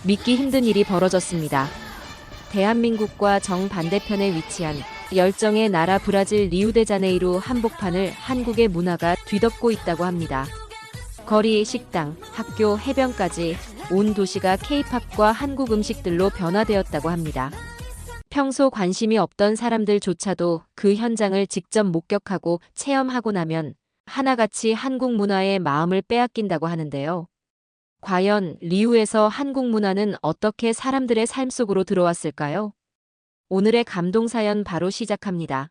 믿기 힘든 일이 벌어졌습니다. 대한민국과 정반대편에 위치한 열정의 나라 브라질 리우데자네이루 한복판을 한국의 문화가 뒤덮고 있다고 합니다. 거리, 식당, 학교, 해변까지 온 도시가 K-팝과 한국 음식들로 변화되었다고 합니다. 평소 관심이 없던 사람들조차도 그 현장을 직접 목격하고 체험하고 나면 하나같이 한국 문화의 마음을 빼앗긴다고 하는데요. 과연 리우에서 한국 문화는 어떻게 사람들의 삶 속으로 들어왔을까요? 오늘의 감동 사연 바로 시작합니다.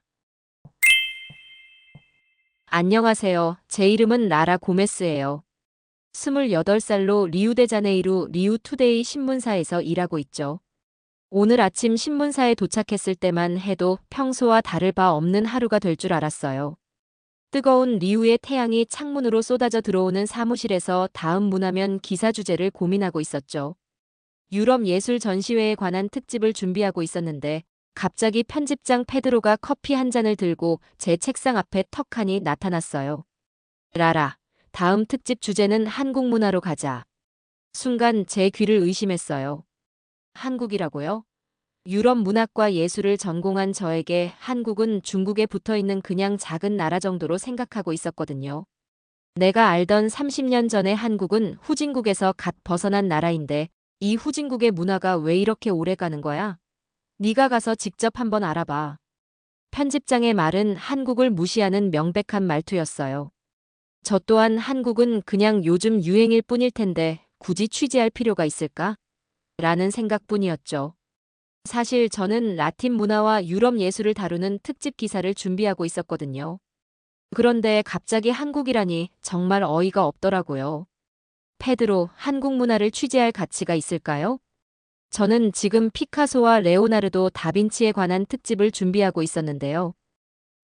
안녕하세요. 제 이름은 라라 고메스예요. 28살로 리우데자네이루 리우투데이 신문사에서 일하고 있죠. 오늘 아침 신문사에 도착했을 때만 해도 평소와 다를 바 없는 하루가 될 줄 알았어요. 뜨거운 리우의 태양이 창문으로 쏟아져 들어오는 사무실에서 다음 문화면 기사 주제를 고민하고 있었죠. 유럽 예술 전시회에 관한 특집을 준비하고 있었는데 갑자기 편집장 페드로가 커피 한 잔을 들고 제 책상 앞에 턱하니 나타났어요. 라라, 다음 특집 주제는 한국 문화로 가자. 순간 제 귀를 의심했어요. 한국이라고요? 유럽 문학과 예술을 전공한 저에게 한국은 중국에 붙어있는 그냥 작은 나라 정도로 생각하고 있었거든요. 내가 알던 30년 전의 한국은 후진국에서 갓 벗어난 나라인데 이 후진국의 문화가 왜 이렇게 오래 가는 거야? 네가 가서 직접 한번 알아봐. 편집장의 말은 한국을 무시하는 명백한 말투였어요. 저 또한 한국은 그냥 요즘 유행일 뿐일 텐데 굳이 취재할 필요가 있을까? 라는 생각뿐이었죠. 사실 저는 라틴 문화와 유럽 예술을 다루는 특집 기사를 준비하고 있었거든요. 그런데 갑자기 한국이라니 정말 어이가 없더라고요. 페드로, 한국 문화를 취재할 가치가 있을까요? 저는 지금 피카소와 레오나르도 다빈치에 관한 특집을 준비하고 있었는데요.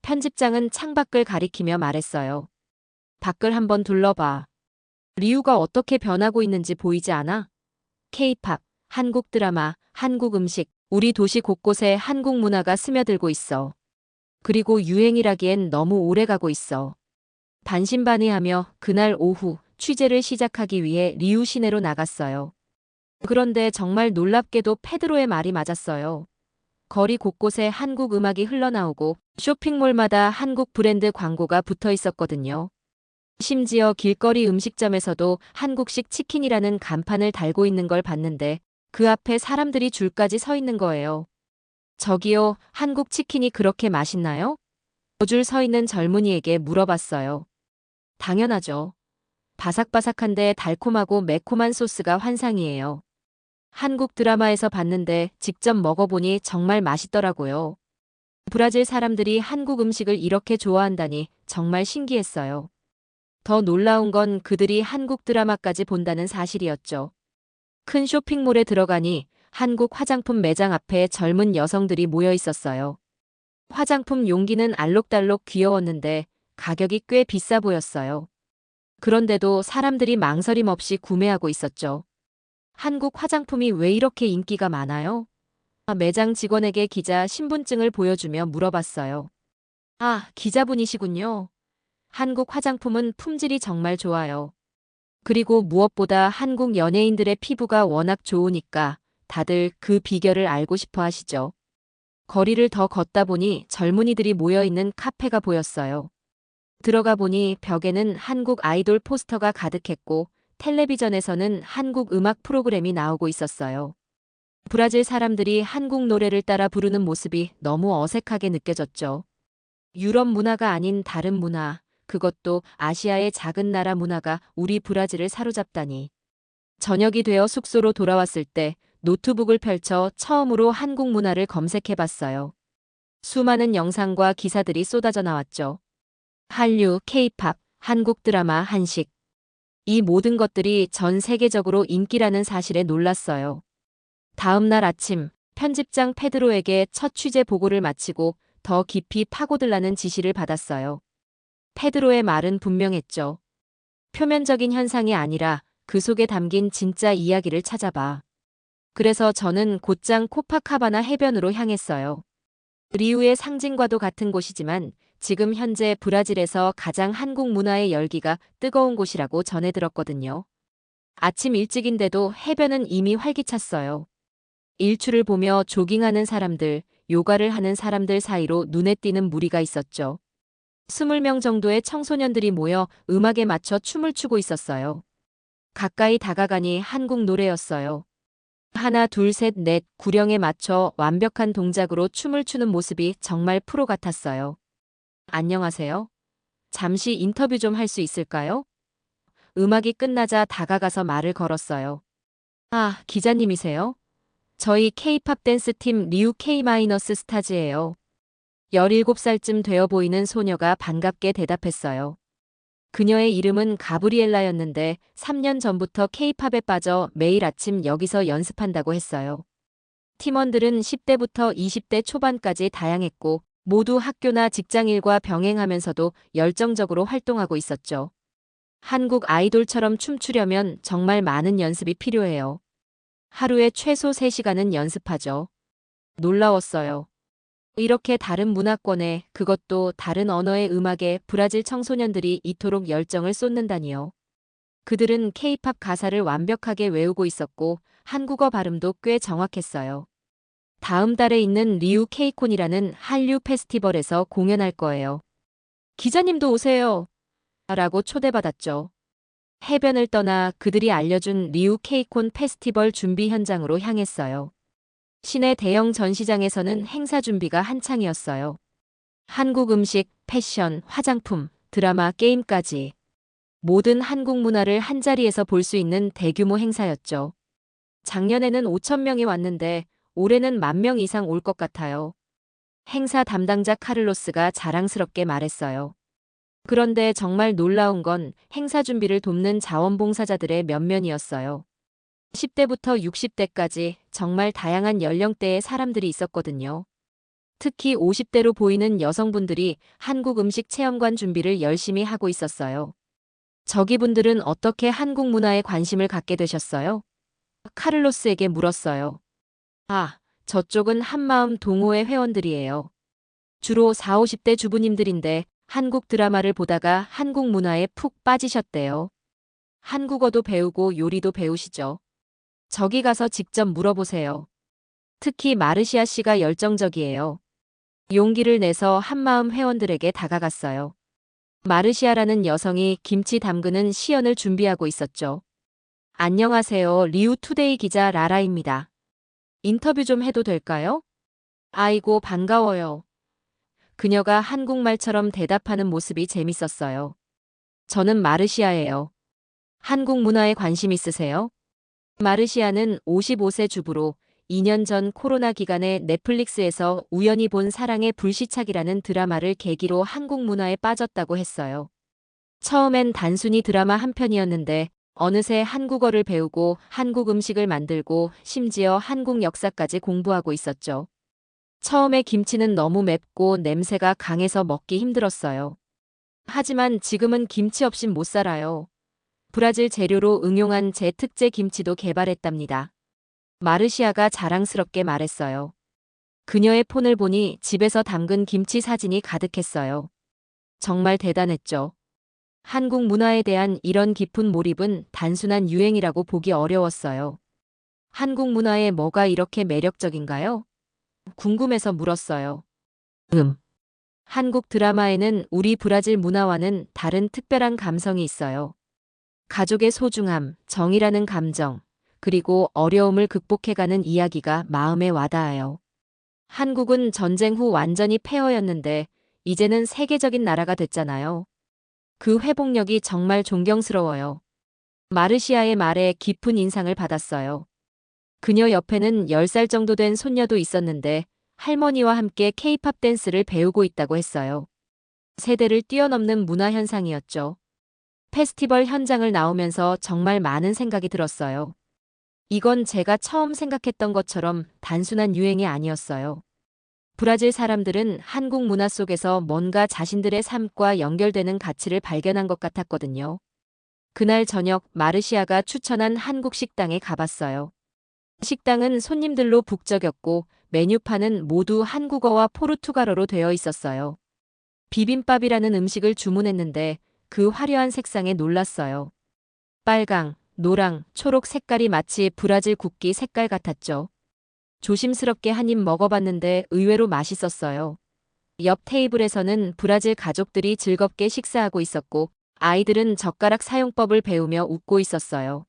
편집장은 창밖을 가리키며 말했어요. 밖을 한번 둘러봐. 리우가 어떻게 변하고 있는지 보이지 않아? K-팝, 한국 드라마, 한국 음식, 우리 도시 곳곳에 한국 문화가 스며들고 있어. 그리고 유행이라기엔 너무 오래 가고 있어. 반신반의하며 그날 오후 취재를 시작하기 위해 리우 시내로 나갔어요. 그런데 정말 놀랍게도 페드로의 말이 맞았어요. 거리 곳곳에 한국 음악이 흘러나오고 쇼핑몰마다 한국 브랜드 광고가 붙어 있었거든요. 심지어 길거리 음식점에서도 한국식 치킨이라는 간판을 달고 있는 걸 봤는데 그 앞에 사람들이 줄까지 서 있는 거예요. 저기요, 한국 치킨이 그렇게 맛있나요? 줄 서 있는 젊은이에게 물어봤어요. 당연하죠. 바삭바삭한데 달콤하고 매콤한 소스가 환상이에요. 한국 드라마에서 봤는데 직접 먹어보니 정말 맛있더라고요. 브라질 사람들이 한국 음식을 이렇게 좋아한다니 정말 신기했어요. 더 놀라운 건 그들이 한국 드라마까지 본다는 사실이었죠. 큰 쇼핑몰에 들어가니 한국 화장품 매장 앞에 젊은 여성들이 모여 있었어요. 화장품 용기는 알록달록 귀여웠는데 가격이 꽤 비싸 보였어요. 그런데도 사람들이 망설임 없이 구매하고 있었죠. 한국 화장품이 왜 이렇게 인기가 많아요? 매장 직원에게 기자 신분증을 보여주며 물어봤어요. 아, 기자분이시군요. 한국 화장품은 품질이 정말 좋아요. 그리고 무엇보다 한국 연예인들의 피부가 워낙 좋으니까 다들 그 비결을 알고 싶어 하시죠. 거리를 더 걷다 보니 젊은이들이 모여있는 카페가 보였어요. 들어가 보니 벽에는 한국 아이돌 포스터가 가득했고 텔레비전에서는 한국 음악 프로그램이 나오고 있었어요. 브라질 사람들이 한국 노래를 따라 부르는 모습이 너무 어색하게 느껴졌죠. 유럽 문화가 아닌 다른 문화, 그것도 아시아의 작은 나라 문화가 우리 브라질을 사로잡다니. 저녁이 되어 숙소로 돌아왔을 때 노트북을 펼쳐 처음으로 한국 문화를 검색해봤어요. 수많은 영상과 기사들이 쏟아져 나왔죠. 한류, K-팝, 한국 드라마, 한식. 이 모든 것들이 전 세계적으로 인기라는 사실에 놀랐어요. 다음 날 아침, 편집장 페드로에게 첫 취재 보고를 마치고 더 깊이 파고들라는 지시를 받았어요. 페드로의 말은 분명했죠. 표면적인 현상이 아니라 그 속에 담긴 진짜 이야기를 찾아봐. 그래서 저는 곧장 코파카바나 해변으로 향했어요. 리우의 상징과도 같은 곳이지만 지금 현재 브라질에서 가장 한국 문화의 열기가 뜨거운 곳이라고 전해 들었거든요. 아침 일찍인데도 해변은 이미 활기찼어요. 일출을 보며 조깅하는 사람들, 요가를 하는 사람들 사이로 눈에 띄는 무리가 있었죠. 20명 정도의 청소년들이 모여 음악에 맞춰 춤을 추고 있었어요. 가까이 다가가니 한국 노래였어요. 하나, 둘, 셋, 넷, 구령에 맞춰 완벽한 동작으로 춤을 추는 모습이 정말 프로 같았어요. 안녕하세요. 잠시 인터뷰 좀 할 수 있을까요? 음악이 끝나자 다가가서 말을 걸었어요. 아, 기자님이세요? 저희 K-팝 댄스팀 리우 K-스타즈예요. 17살쯤 되어 보이는 소녀가 반갑게 대답했어요. 그녀의 이름은 가브리엘라였는데 3년 전부터 K-팝에 빠져 매일 아침 여기서 연습한다고 했어요. 팀원들은 10대부터 20대 초반까지 다양했고 모두 학교나 직장일과 병행하면서도 열정적으로 활동하고 있었죠. 한국 아이돌처럼 춤추려면 정말 많은 연습이 필요해요. 하루에 최소 3시간은 연습하죠. 놀라웠어요. 이렇게 다른 문화권에, 그것도 다른 언어의 음악에 브라질 청소년들이 이토록 열정을 쏟는다니요. 그들은 K-팝 가사를 완벽하게 외우고 있었고 한국어 발음도 꽤 정확했어요. 다음 달에 있는 리우 K콘이라는 한류 페스티벌에서 공연할 거예요. 기자님도 오세요. 라고 초대받았죠. 해변을 떠나 그들이 알려준 리우 K콘 페스티벌 준비 현장으로 향했어요. 시내 대형 전시장에서는 행사 준비가 한창이었어요. 한국 음식, 패션, 화장품, 드라마, 게임까지 모든 한국 문화를 한자리에서 볼 수 있는 대규모 행사였죠. 작년에는 5천 명이 왔는데 올해는 10,000명 이상 올 것 같아요. 행사 담당자 카를로스가 자랑스럽게 말했어요. 그런데 정말 놀라운 건 행사 준비를 돕는 자원봉사자들의 면면이었어요. 10대부터 60대까지 정말 다양한 연령대의 사람들이 있었거든요. 특히 50대로 보이는 여성분들이 한국 음식 체험관 준비를 열심히 하고 있었어요. 저기 분들은 어떻게 한국 문화에 관심을 갖게 되셨어요? 카를로스에게 물었어요. 아, 저쪽은 한마음 동호회 회원들이에요. 주로 40, 50대 주부님들인데 한국 드라마를 보다가 한국 문화에 푹 빠지셨대요. 한국어도 배우고 요리도 배우시죠. 저기 가서 직접 물어보세요. 특히 마르시아 씨가 열정적이에요. 용기를 내서 한마음 회원들에게 다가갔어요. 마르시아라는 여성이 김치 담그는 시연을 준비하고 있었죠. 안녕하세요. 리우투데이 기자 라라입니다. 인터뷰 좀 해도 될까요? 아이고, 반가워요. 그녀가 한국말처럼 대답하는 모습이 재밌었어요. 저는 마르시아예요. 한국 문화에 관심 있으세요? 마르시아는 55세 주부로 2년 전 코로나 기간에 넷플릭스에서 우연히 본 사랑의 불시착이라는 드라마를 계기로 한국 문화에 빠졌다고 했어요. 처음엔 단순히 드라마 한 편이었는데 어느새 한국어를 배우고 한국 음식을 만들고 심지어 한국 역사까지 공부하고 있었죠. 처음에 김치는 너무 맵고 냄새가 강해서 먹기 힘들었어요. 하지만 지금은 김치 없인 못 살아요. 브라질 재료로 응용한 제 특제 김치도 개발했답니다. 마르시아가 자랑스럽게 말했어요. 그녀의 폰을 보니 집에서 담근 김치 사진이 가득했어요. 정말 대단했죠. 한국 문화에 대한 이런 깊은 몰입은 단순한 유행이라고 보기 어려웠어요. 한국 문화에 뭐가 이렇게 매력적인가요? 궁금해서 물었어요. 한국 드라마에는 우리 브라질 문화와는 다른 특별한 감성이 있어요. 가족의 소중함, 정이라는 감정, 그리고 어려움을 극복해가는 이야기가 마음에 와닿아요. 한국은 전쟁 후 완전히 폐허였는데 이제는 세계적인 나라가 됐잖아요. 그 회복력이 정말 존경스러워요. 마르시아의 말에 깊은 인상을 받았어요. 그녀 옆에는 10살 정도 된 손녀도 있었는데 할머니와 함께 K-팝 댄스를 배우고 있다고 했어요. 세대를 뛰어넘는 문화 현상이었죠. 페스티벌 현장을 나오면서 정말 많은 생각이 들었어요. 이건 제가 처음 생각했던 것처럼 단순한 유행이 아니었어요. 브라질 사람들은 한국 문화 속에서 뭔가 자신들의 삶과 연결되는 가치를 발견한 것 같았거든요. 그날 저녁 마르시아가 추천한 한국 식당에 가봤어요. 식당은 손님들로 북적였고 메뉴판은 모두 한국어와 포르투갈어로 되어 있었어요. 비빔밥이라는 음식을 주문했는데 그 화려한 색상에 놀랐어요. 빨강, 노랑, 초록 색깔이 마치 브라질 국기 색깔 같았죠. 조심스럽게 한 입 먹어봤는데 의외로 맛있었어요. 옆 테이블에서는 브라질 가족들이 즐겁게 식사하고 있었고 아이들은 젓가락 사용법을 배우며 웃고 있었어요.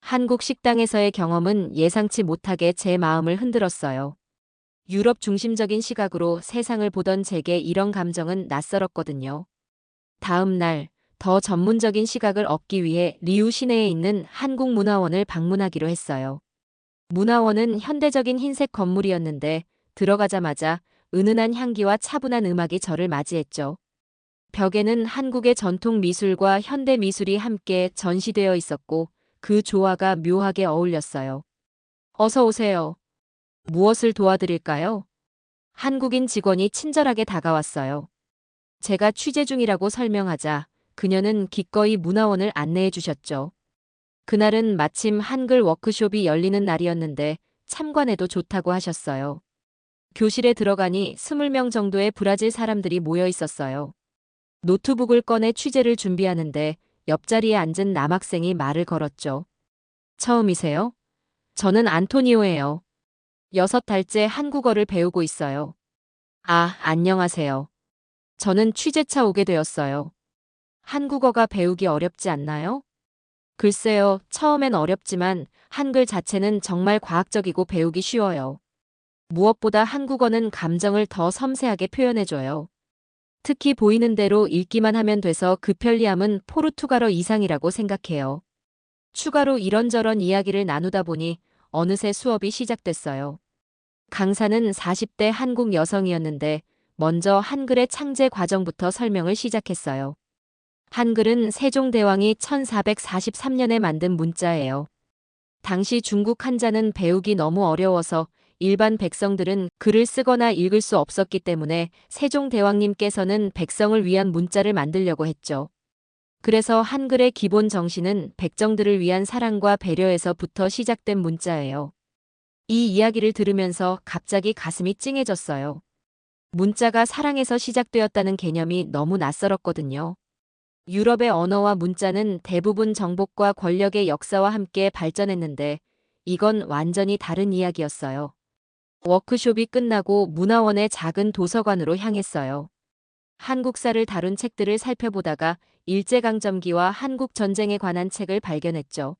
한국 식당에서의 경험은 예상치 못하게 제 마음을 흔들었어요. 유럽 중심적인 시각으로 세상을 보던 제게 이런 감정은 낯설었거든요. 다음 날, 더 전문적인 시각을 얻기 위해 리우 시내에 있는 한국문화원을 방문하기로 했어요. 문화원은 현대적인 흰색 건물이었는데 들어가자마자 은은한 향기와 차분한 음악이 저를 맞이했죠. 벽에는 한국의 전통 미술과 현대 미술이 함께 전시되어 있었고 그 조화가 묘하게 어울렸어요. 어서 오세요. 무엇을 도와드릴까요? 한국인 직원이 친절하게 다가왔어요. 제가 취재 중이라고 설명하자 그녀는 기꺼이 문화원을 안내해 주셨죠. 그날은 마침 한글 워크숍이 열리는 날이었는데 참관해도 좋다고 하셨어요. 교실에 들어가니 20명 정도의 브라질 사람들이 모여 있었어요. 노트북을 꺼내 취재를 준비하는데 옆자리에 앉은 남학생이 말을 걸었죠. 처음이세요? 저는 안토니오예요. 6달째 한국어를 배우고 있어요. 아, 안녕하세요. 저는 취재차 오게 되었어요. 한국어가 배우기 어렵지 않나요? 글쎄요, 처음엔 어렵지만 한글 자체는 정말 과학적이고 배우기 쉬워요. 무엇보다 한국어는 감정을 더 섬세하게 표현해줘요. 특히 보이는 대로 읽기만 하면 돼서 그 편리함은 포르투갈어 이상이라고 생각해요. 추가로 이런저런 이야기를 나누다 보니 어느새 수업이 시작됐어요. 강사는 40대 한국 여성이었는데 먼저 한글의 창제 과정부터 설명을 시작했어요. 한글은 세종대왕이 1443년에 만든 문자예요. 당시 중국 한자는 배우기 너무 어려워서 일반 백성들은 글을 쓰거나 읽을 수 없었기 때문에 세종대왕님께서는 백성을 위한 문자를 만들려고 했죠. 그래서 한글의 기본 정신은 백정들을 위한 사랑과 배려에서부터 시작된 문자예요. 이 이야기를 들으면서 갑자기 가슴이 찡해졌어요. 문자가 사랑에서 시작되었다는 개념이 너무 낯설었거든요. 유럽의 언어와 문자는 대부분 정복과 권력의 역사와 함께 발전했는데 이건 완전히 다른 이야기였어요. 워크숍이 끝나고 문화원의 작은 도서관으로 향했어요. 한국사를 다룬 책들을 살펴보다가 일제강점기와 한국전쟁에 관한 책을 발견했죠.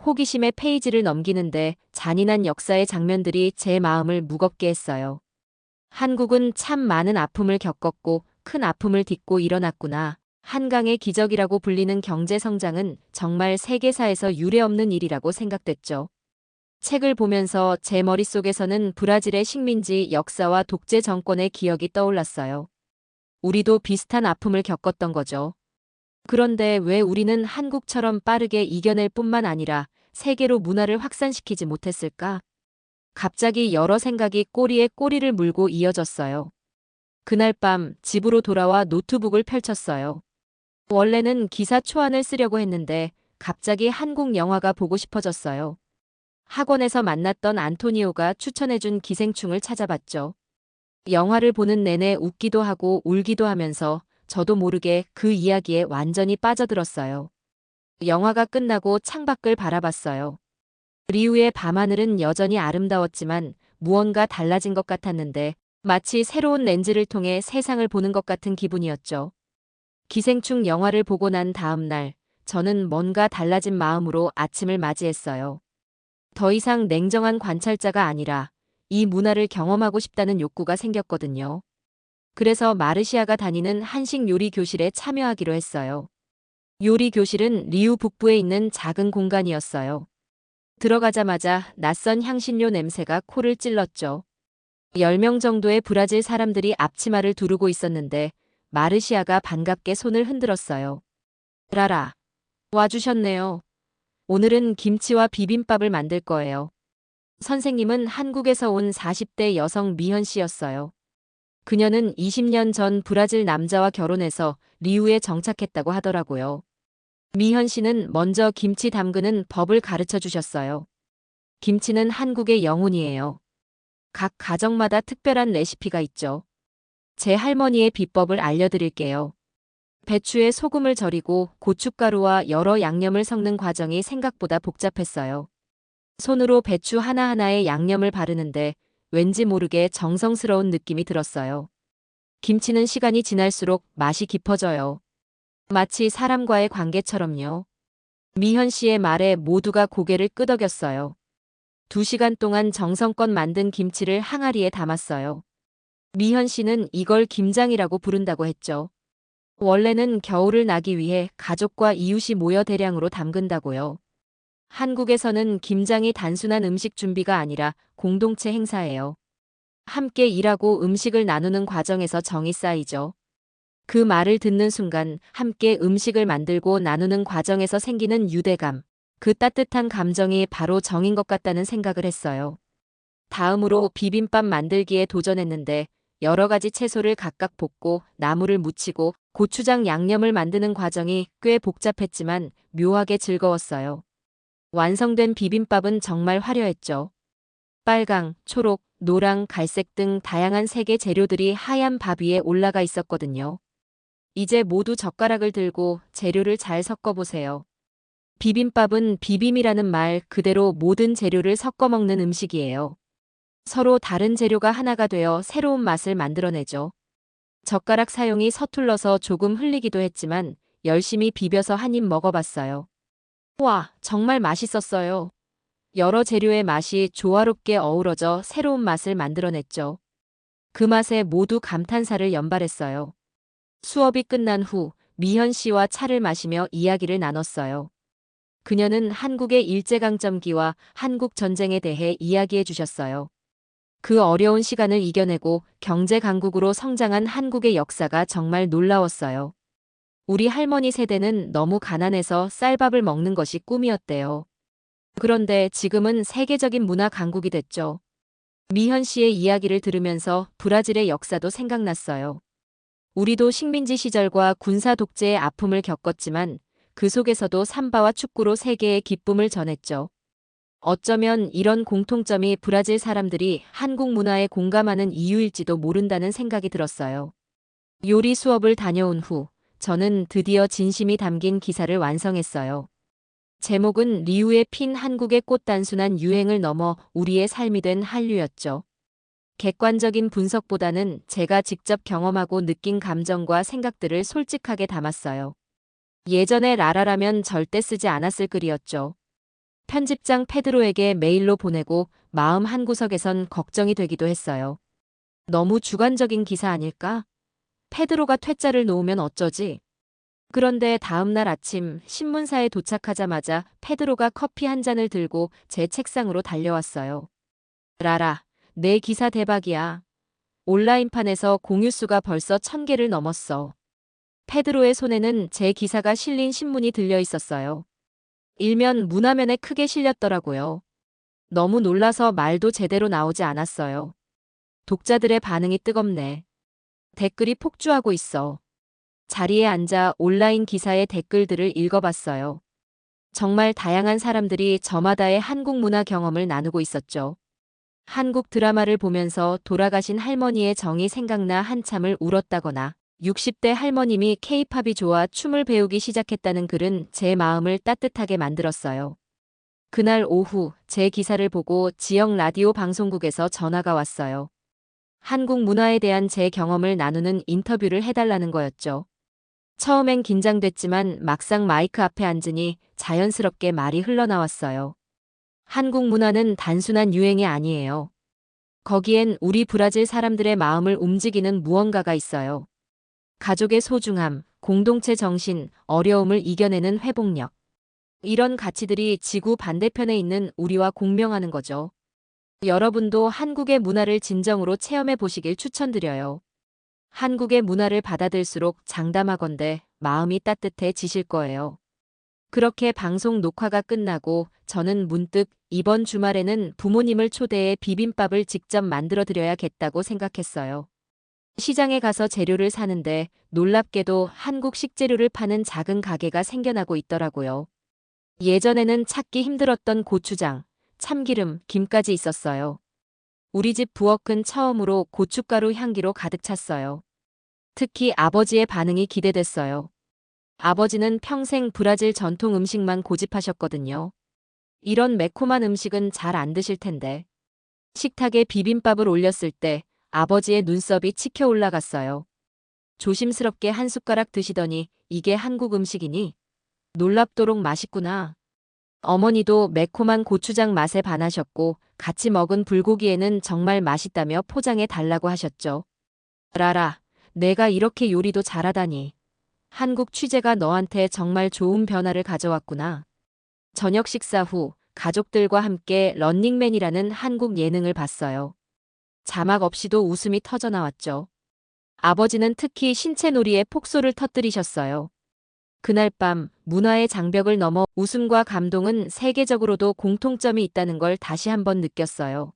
호기심에 페이지를 넘기는데 잔인한 역사의 장면들이 제 마음을 무겁게 했어요. 한국은 참 많은 아픔을 겪었고 큰 아픔을 딛고 일어났구나. 한강의 기적이라고 불리는 경제성장은 정말 세계사에서 유례없는 일이라고 생각됐죠. 책을 보면서 제 머릿속에서는 브라질의 식민지 역사와 독재 정권의 기억이 떠올랐어요. 우리도 비슷한 아픔을 겪었던 거죠. 그런데 왜 우리는 한국처럼 빠르게 이겨낼 뿐만 아니라 세계로 문화를 확산시키지 못했을까? 갑자기 여러 생각이 꼬리에 꼬리를 물고 이어졌어요. 그날 밤 집으로 돌아와 노트북을 펼쳤어요. 원래는 기사 초안을 쓰려고 했는데 갑자기 한국 영화가 보고 싶어졌어요. 학원에서 만났던 안토니오가 추천해준 기생충을 찾아봤죠. 영화를 보는 내내 웃기도 하고 울기도 하면서 저도 모르게 그 이야기에 완전히 빠져들었어요. 영화가 끝나고 창밖을 바라봤어요. 리우의 밤하늘은 여전히 아름다웠지만 무언가 달라진 것 같았는데 마치 새로운 렌즈를 통해 세상을 보는 것 같은 기분이었죠. 기생충 영화를 보고 난 다음 날 저는 뭔가 달라진 마음으로 아침을 맞이했어요. 더 이상 냉정한 관찰자가 아니라 이 문화를 경험하고 싶다는 욕구가 생겼거든요. 그래서 마르시아가 다니는 한식 요리 교실에 참여하기로 했어요. 요리 교실은 리우 북부에 있는 작은 공간이었어요. 들어가자마자 낯선 향신료 냄새가 코를 찔렀죠. 10명 정도의 브라질 사람들이 앞치마를 두르고 있었는데 마르시아가 반갑게 손을 흔들었어요. 라라, 와주셨네요. 오늘은 김치와 비빔밥을 만들 거예요. 선생님은 한국에서 온 40대 여성 미현 씨였어요. 그녀는 20년 전 브라질 남자와 결혼해서 리우에 정착했다고 하더라고요. 미현 씨는 먼저 김치 담그는 법을 가르쳐 주셨어요. 김치는 한국의 영혼이에요. 각 가정마다 특별한 레시피가 있죠. 제 할머니의 비법을 알려드릴게요. 배추에 소금을 절이고 고춧가루와 여러 양념을 섞는 과정이 생각보다 복잡했어요. 손으로 배추 하나하나에 양념을 바르는데 왠지 모르게 정성스러운 느낌이 들었어요. 김치는 시간이 지날수록 맛이 깊어져요. 마치 사람과의 관계처럼요. 미현 씨의 말에 모두가 고개를 끄덕였어요. 2시간 동안 정성껏 만든 김치를 항아리에 담았어요. 미현 씨는 이걸 김장이라고 부른다고 했죠. 원래는 겨울을 나기 위해 가족과 이웃이 모여 대량으로 담근다고요. 한국에서는 김장이 단순한 음식 준비가 아니라 공동체 행사예요. 함께 일하고 음식을 나누는 과정에서 정이 쌓이죠. 그 말을 듣는 순간 함께 음식을 만들고 나누는 과정에서 생기는 유대감, 그 따뜻한 감정이 바로 정인 것 같다는 생각을 했어요. 다음으로 비빔밥 만들기에 도전했는데 여러 가지 채소를 각각 볶고 나물을 무치고 고추장 양념을 만드는 과정이 꽤 복잡했지만 묘하게 즐거웠어요. 완성된 비빔밥은 정말 화려했죠. 빨강, 초록, 노랑, 갈색 등 다양한 색의 재료들이 하얀 밥 위에 올라가 있었거든요. 이제 모두 젓가락을 들고 재료를 잘 섞어보세요. 비빔밥은 비빔이라는 말 그대로 모든 재료를 섞어 먹는 음식이에요. 서로 다른 재료가 하나가 되어 새로운 맛을 만들어내죠. 젓가락 사용이 서툴러서 조금 흘리기도 했지만 열심히 비벼서 한 입 먹어봤어요. 와, 정말 맛있었어요. 여러 재료의 맛이 조화롭게 어우러져 새로운 맛을 만들어냈죠. 그 맛에 모두 감탄사를 연발했어요. 수업이 끝난 후 미현 씨와 차를 마시며 이야기를 나눴어요. 그녀는 한국의 일제강점기와 한국 전쟁에 대해 이야기해 주셨어요. 그 어려운 시간을 이겨내고 경제 강국으로 성장한 한국의 역사가 정말 놀라웠어요. 우리 할머니 세대는 너무 가난해서 쌀밥을 먹는 것이 꿈이었대요. 그런데 지금은 세계적인 문화 강국이 됐죠. 미현 씨의 이야기를 들으면서 브라질의 역사도 생각났어요. 우리도 식민지 시절과 군사 독재의 아픔을 겪었지만 그 속에서도 삼바와 축구로 세계의 기쁨을 전했죠. 어쩌면 이런 공통점이 브라질 사람들이 한국 문화에 공감하는 이유일지도 모른다는 생각이 들었어요. 요리 수업을 다녀온 후 저는 드디어 진심이 담긴 기사를 완성했어요. 제목은 리우에 핀 한국의 꽃 단순한 유행을 넘어 우리의 삶이 된 한류였죠. 객관적인 분석보다는 제가 직접 경험하고 느낀 감정과 생각들을 솔직하게 담았어요. 예전에 라라라면 절대 쓰지 않았을 글이었죠. 편집장 페드로에게 메일로 보내고 마음 한구석에선 걱정이 되기도 했어요. 너무 주관적인 기사 아닐까? 페드로가 퇴짜를 놓으면 어쩌지? 그런데 다음날 아침 신문사에 도착하자마자 페드로가 커피 한 잔을 들고 제 책상으로 달려왔어요. 라라, 내 기사 대박이야. 온라인판에서 공유수가 벌써 1000개를 넘었어. 페드로의 손에는 제 기사가 실린 신문이 들려 있었어요. 일면 문화면에 크게 실렸더라고요. 너무 놀라서 말도 제대로 나오지 않았어요. 독자들의 반응이 뜨겁네. 댓글이 폭주하고 있어. 자리에 앉아 온라인 기사의 댓글들을 읽어봤어요. 정말 다양한 사람들이 저마다의 한국 문화 경험을 나누고 있었죠. 한국 드라마를 보면서 돌아가신 할머니의 정이 생각나 한참을 울었다거나 60대 할머님이 케이팝이 좋아 춤을 배우기 시작했다는 글은 제 마음을 따뜻하게 만들었어요. 그날 오후 제 기사를 보고 지역 라디오 방송국에서 전화가 왔어요. 한국 문화에 대한 제 경험을 나누는 인터뷰를 해달라는 거였죠. 처음엔 긴장됐지만 막상 마이크 앞에 앉으니 자연스럽게 말이 흘러나왔어요. 한국 문화는 단순한 유행이 아니에요. 거기엔 우리 브라질 사람들의 마음을 움직이는 무언가가 있어요. 가족의 소중함, 공동체 정신, 어려움을 이겨내는 회복력. 이런 가치들이 지구 반대편에 있는 우리와 공명하는 거죠. 여러분도 한국의 문화를 진정으로 체험해 보시길 추천드려요. 한국의 문화를 받아들일수록 장담하건대 마음이 따뜻해지실 거예요. 그렇게 방송 녹화가 끝나고 저는 문득 이번 주말에는 부모님을 초대해 비빔밥을 직접 만들어 드려야겠다고 생각했어요. 시장에 가서 재료를 사는데 놀랍게도 한국 식재료를 파는 작은 가게가 생겨나고 있더라고요. 예전에는 찾기 힘들었던 고추장, 참기름, 김까지 있었어요. 우리 집 부엌은 처음으로 고춧가루 향기로 가득 찼어요. 특히 아버지의 반응이 기대됐어요. 아버지는 평생 브라질 전통 음식만 고집하셨거든요. 이런 매콤한 음식은 잘 안 드실 텐데. 식탁에 비빔밥을 올렸을 때 아버지의 눈썹이 치켜 올라갔어요. 조심스럽게 한 숟가락 드시더니 이게 한국 음식이니? 놀랍도록 맛있구나. 어머니도 매콤한 고추장 맛에 반하셨고 같이 먹은 불고기에는 정말 맛있다며 포장해 달라고 하셨죠. 라라, 내가 이렇게 요리도 잘하다니. 한국 취재가 너한테 정말 좋은 변화를 가져왔구나. 저녁 식사 후 가족들과 함께 런닝맨이라는 한국 예능을 봤어요. 자막 없이도 웃음이 터져 나왔죠. 아버지는 특히 신체놀이에 폭소를 터뜨리셨어요. 그날 밤 문화의 장벽을 넘어 웃음과 감동은 세계적으로도 공통점이 있다는 걸 다시 한번 느꼈어요.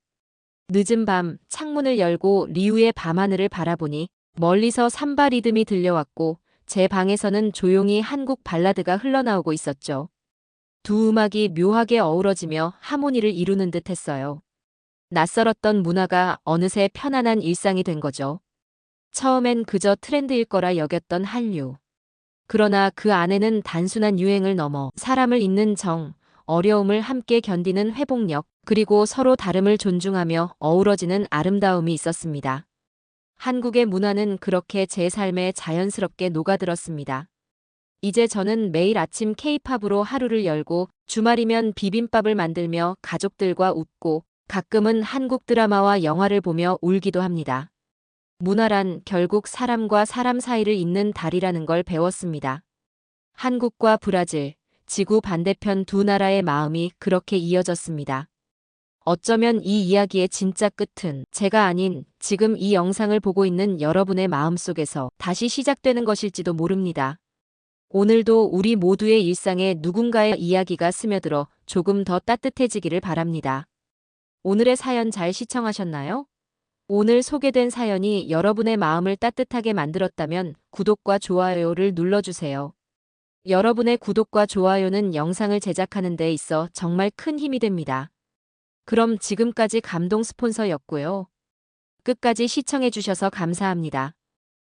늦은 밤 창문을 열고 리우의 밤하늘을 바라보니 멀리서 삼바 리듬이 들려왔고 제 방에서는 조용히 한국 발라드가 흘러나오고 있었죠. 두 음악이 묘하게 어우러지며 하모니를 이루는 듯 했어요. 낯설었던 문화가 어느새 편안한 일상이 된 거죠. 처음엔 그저 트렌드일 거라 여겼던 한류. 그러나 그 안에는 단순한 유행을 넘어 사람을 잇는 정, 어려움을 함께 견디는 회복력, 그리고 서로 다름을 존중하며 어우러지는 아름다움이 있었습니다. 한국의 문화는 그렇게 제 삶에 자연스럽게 녹아들었습니다. 이제 저는 매일 아침 K-팝으로 하루를 열고 주말이면 비빔밥을 만들며 가족들과 웃고 가끔은 한국 드라마와 영화를 보며 울기도 합니다. 문화란 결국 사람과 사람 사이를 잇는 다리라는 걸 배웠습니다. 한국과 브라질, 지구 반대편 두 나라의 마음이 그렇게 이어졌습니다. 어쩌면 이 이야기의 진짜 끝은 제가 아닌 지금 이 영상을 보고 있는 여러분의 마음속에서 다시 시작되는 것일지도 모릅니다. 오늘도 우리 모두의 일상에 누군가의 이야기가 스며들어 조금 더 따뜻해지기를 바랍니다. 오늘의 사연 잘 시청하셨나요? 오늘 소개된 사연이 여러분의 마음을 따뜻하게 만들었다면 구독과 좋아요를 눌러주세요. 여러분의 구독과 좋아요는 영상을 제작하는 데 있어 정말 큰 힘이 됩니다. 그럼 지금까지 감동 스폰서였고요. 끝까지 시청해주셔서 감사합니다.